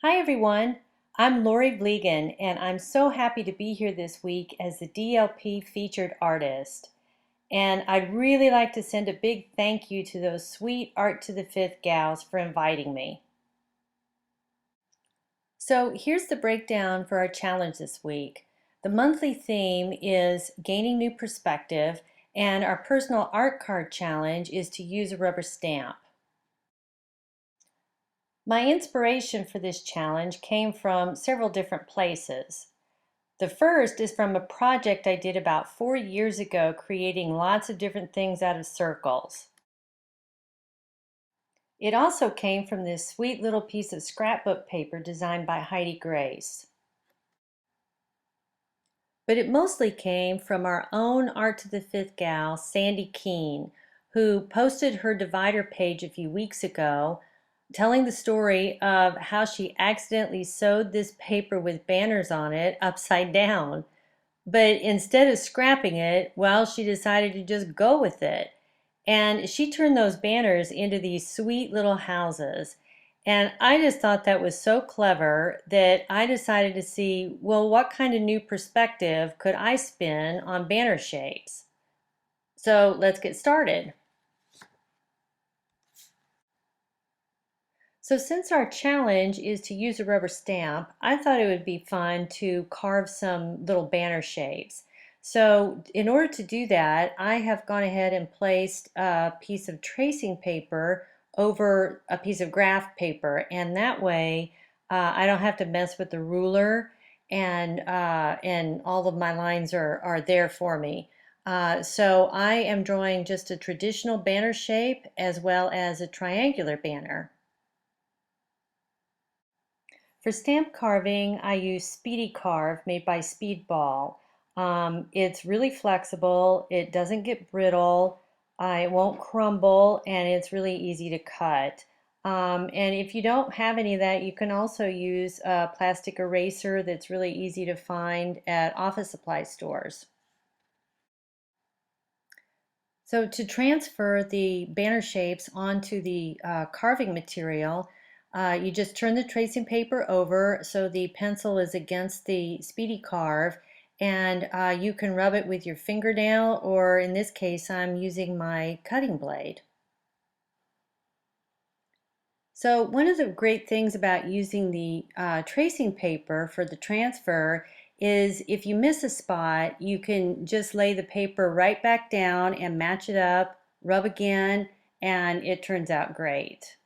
Hi everyone, I'm Lori Vliegen and I'm so happy to be here this week as the DLP featured artist. And I'd really like to send a big thank you to those sweet Art to the Fifth gals for inviting me. So here's the breakdown for our challenge this week. The monthly theme is gaining new perspective, and our personal art card challenge is to use a rubber stamp. My inspiration for this challenge came from several different places. The first is from a project I did about 4 years ago, creating lots of different things out of circles. It also came from this sweet little piece of scrapbook paper designed by Heidi Grace. But it mostly came from our own Art to the Fifth gal, Sandy Keene, who posted her divider page a few weeks ago telling the story of how she accidentally sewed this paper with banners on it upside down. But instead of scrapping it, well, she decided to just go with it. And she turned those banners into these sweet little houses. And I just thought that was so clever that I decided to see, well, what kind of new perspective could I spin on banner shapes? So let's get started. So since our challenge is to use a rubber stamp, I thought it would be fun to carve some little banner shapes. So in order to do that, I have gone ahead and placed a piece of tracing paper over a piece of graph paper, and that way I don't have to mess with the ruler, and all of my lines are there for me. So I am drawing just a traditional banner shape as well as a triangular banner. For stamp carving, I use Speedy Carve made by Speedball. It's really flexible, it doesn't get brittle, it won't crumble, and it's really easy to cut. And if you don't have any of that, you can also use a plastic eraser that's really easy to find at office supply stores. So to transfer the banner shapes onto the carving material, you just turn the tracing paper over so the pencil is against the Speedy Carve, and you can rub it with your fingernail, or in this case I'm using my cutting blade. So one of the great things about using the tracing paper for the transfer is if you miss a spot, you can just lay the paper right back down and match it up, rub again, and it turns out great.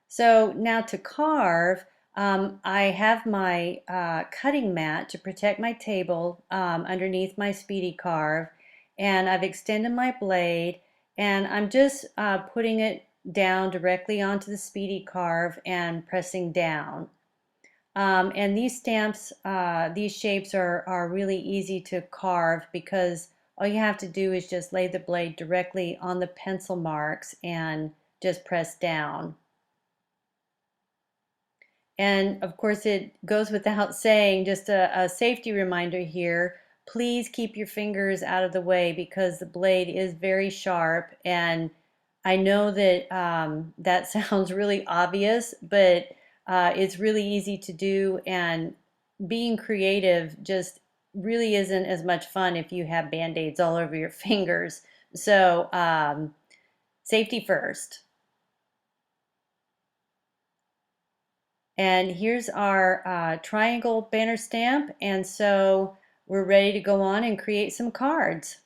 So now to carve, I have my cutting mat to protect my table underneath my Speedy Carve, and I've extended my blade, and I'm just putting it down directly onto the Speedy Carve and pressing down. And these stamps, these shapes are really easy to carve because all you have to do is just lay the blade directly on the pencil marks and just press down. And of course, it goes without saying, just a safety reminder here, please keep your fingers out of the way because the blade is very sharp. And I know that that sounds really obvious, but it's really easy to do. And being creative just really isn't as much fun if you have band-aids all over your fingers. So safety first. And here's our triangle banner stamp, and so we're ready to go on and create some cards.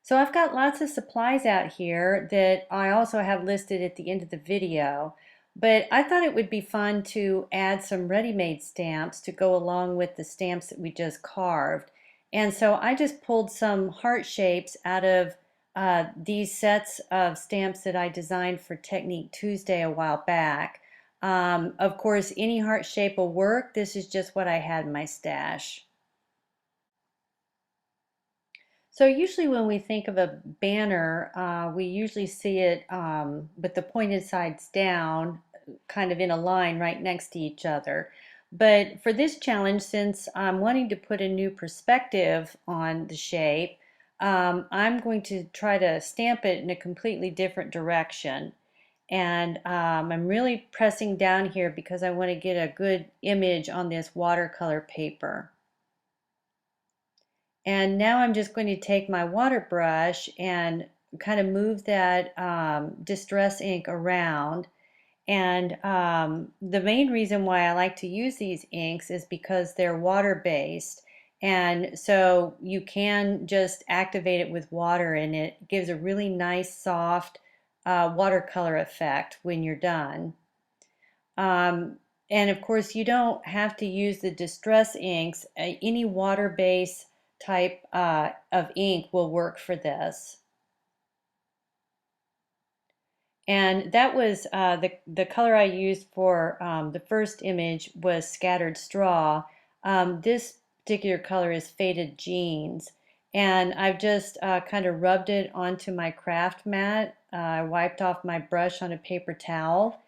So I've got lots of supplies out here that I also have listed at the end of the video, but I thought it would be fun to add some ready-made stamps to go along with the stamps that we just carved. And so I just pulled some heart shapes out of these sets of stamps that I designed for Technique Tuesday a while back. Of course, any heart shape will work. This is just what I had in my stash. So usually when we think of a banner, we usually see it with the pointed sides down, kind of in a line right next to each other. But for this challenge, since I'm wanting to put a new perspective on the shape, I'm going to try to stamp it in a completely different direction. And I'm really pressing down here because I want to get a good image on this watercolor paper. And now I'm just going to take my water brush and kind of move that distress ink around. And the main reason why I like to use these inks is because they're water-based. And so you can just activate it with water and it gives a really nice soft watercolor effect when you're done. Um, and of course, you don't have to use the distress inks. Any water-based type of ink will work for this. And that was the color I used for the first image was scattered straw. This particular color is faded jeans. And I've just kind of rubbed it onto my craft mat. I wiped off my brush on a paper towel.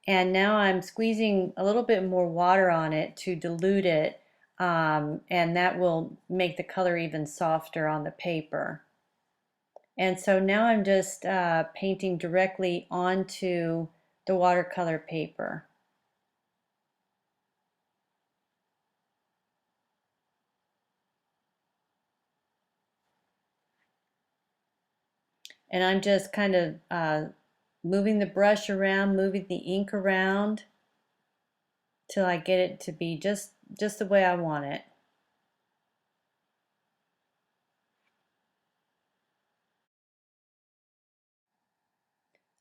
And now I'm squeezing a little bit more water on it to dilute it. And that will make the color even softer on the paper. And so now I'm just painting directly onto the watercolor paper. And I'm just kind of moving the brush around, moving the ink around till I get it to be just the way I want it.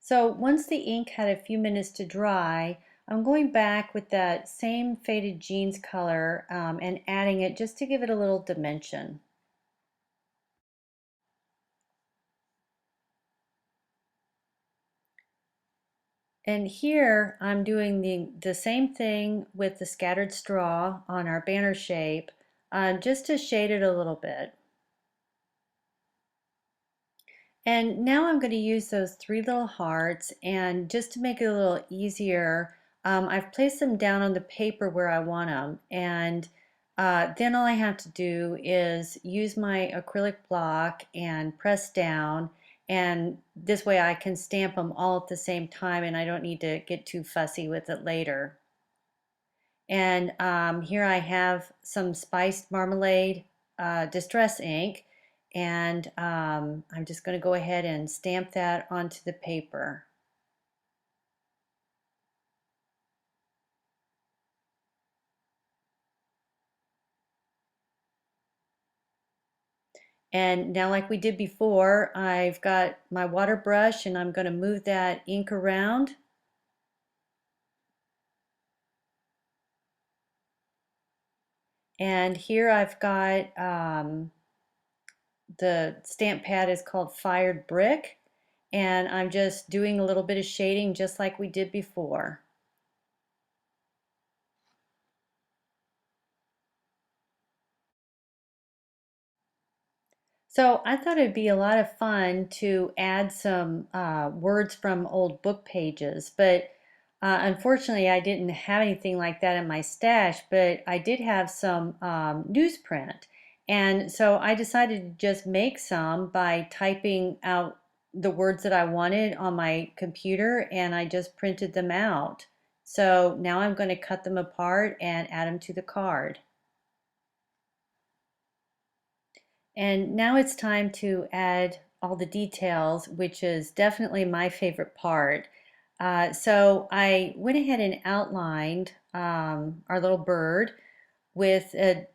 So once the ink had a few minutes to dry, I'm going back with that same faded jeans color and adding it just to give it a little dimension. And here I'm doing the same thing with the scattered straw on our banner shape, just to shade it a little bit. And now I'm going to use those three little hearts, and just to make it a little easier, I've placed them down on the paper where I want them. And then all I have to do is use my acrylic block and press down, and this way I can stamp them all at the same time and I don't need to get too fussy with it later. And here I have some spiced marmalade distress ink, and I'm just going to go ahead and stamp that onto the paper. And now, like we did before, I've got my water brush and I'm going to move that ink around. And here I've got the stamp pad is called Fired Brick, and I'm just doing a little bit of shading just like we did before. So I thought it'd be a lot of fun to add some words from old book pages, but unfortunately I didn't have anything like that in my stash, but I did have some newsprint. And so I decided to just make some by typing out the words that I wanted on my computer, and I just printed them out. So now I'm going to cut them apart and add them to the card. And now it's time to add all the details, which is definitely my favorite part. So I went ahead and outlined our little bird with a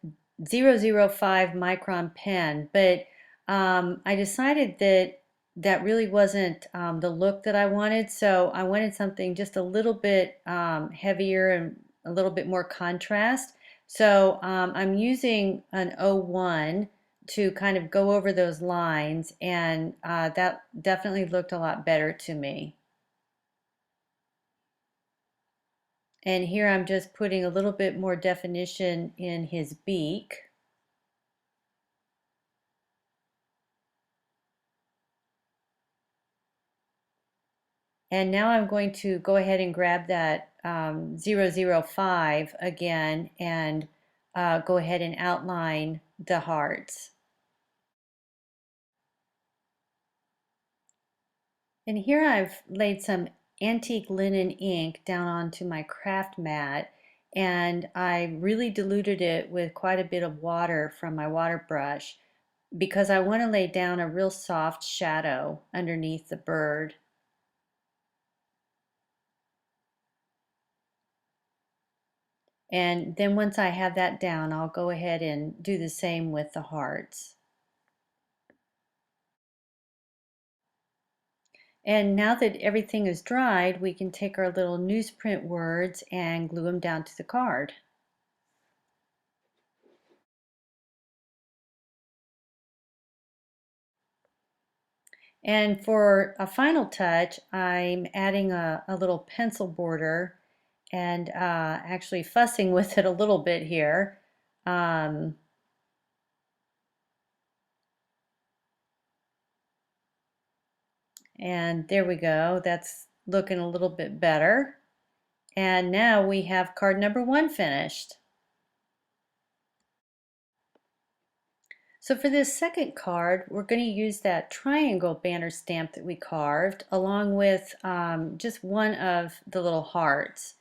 005 micron pen, but I decided that that really wasn't the look that I wanted, so I wanted something just a little bit heavier and a little bit more contrast. So I'm using an O1 to kind of go over those lines, and that definitely looked a lot better to me. And here I'm just putting a little bit more definition in his beak. And now I'm going to go ahead and grab that 005 again and go ahead and outline the hearts. And here I've laid some antique linen ink down onto my craft mat, and I really diluted it with quite a bit of water from my water brush because I want to lay down a real soft shadow underneath the bird. And then once I have that down, I'll go ahead and do the same with the hearts. And now that everything is dried, we can take our little newsprint words and glue them down to the card. And for a final touch, I'm adding a little pencil border and actually fussing with it a little bit here. Um, and there we go. That's looking a little bit better. And now we have card number 1 finished. So for this second card, we're going to use that triangle banner stamp that we carved along with just one of the little hearts.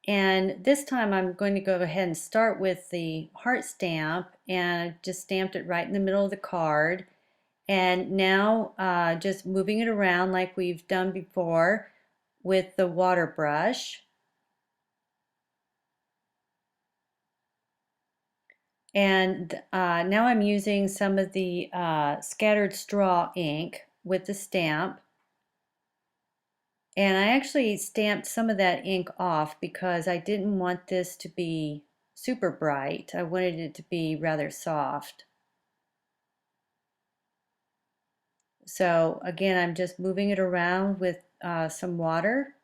And this time I'm going to go ahead and start with the heart stamp and just stamped it right in the middle of the card. And now just moving it around like we've done before with the water brush. And now I'm using some of the scattered straw ink with the stamp. And I actually stamped some of that ink off because I didn't want this to be super bright. I wanted it to be rather soft. So again, I'm just moving it around with some water,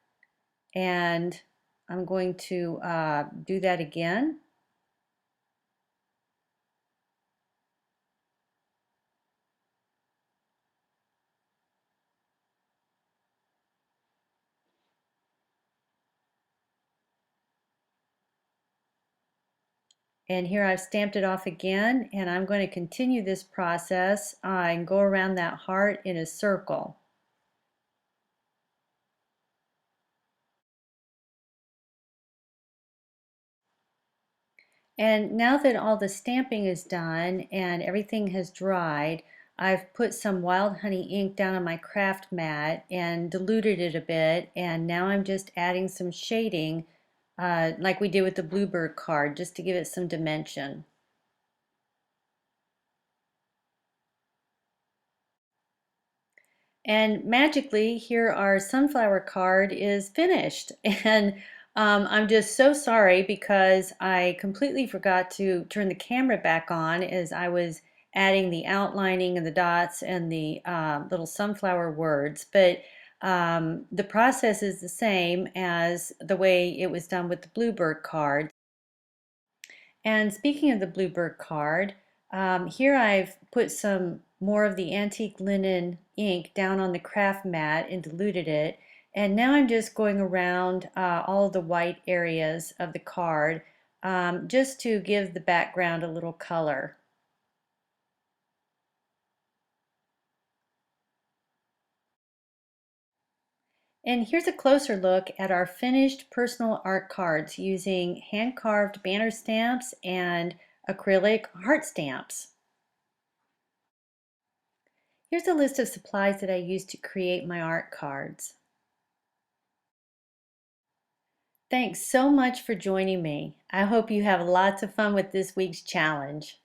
and I'm going to do that again. And here I've stamped it off again, and I'm going to continue this process and go around that heart in a circle. And now that all the stamping is done and everything has dried, I've put some wild honey ink down on my craft mat and diluted it a bit, and now I'm just adding some shading like we did with the bluebird card, just to give it some dimension. And magically, here our sunflower card is finished. And I'm just so sorry because I completely forgot to turn the camera back on as I was adding the outlining and the dots and the little sunflower words. But the process is the same as the way it was done with the bluebird card. And speaking of the bluebird card, here I've put some more of the antique linen ink down on the craft mat and diluted it. And now I'm just going around all of the white areas of the card just to give the background a little color. And here's a closer look at our finished personal art cards using hand-carved banner stamps and acrylic heart stamps. Here's a list of supplies that I used to create my art cards. Thanks so much for joining me. I hope you have lots of fun with this week's challenge.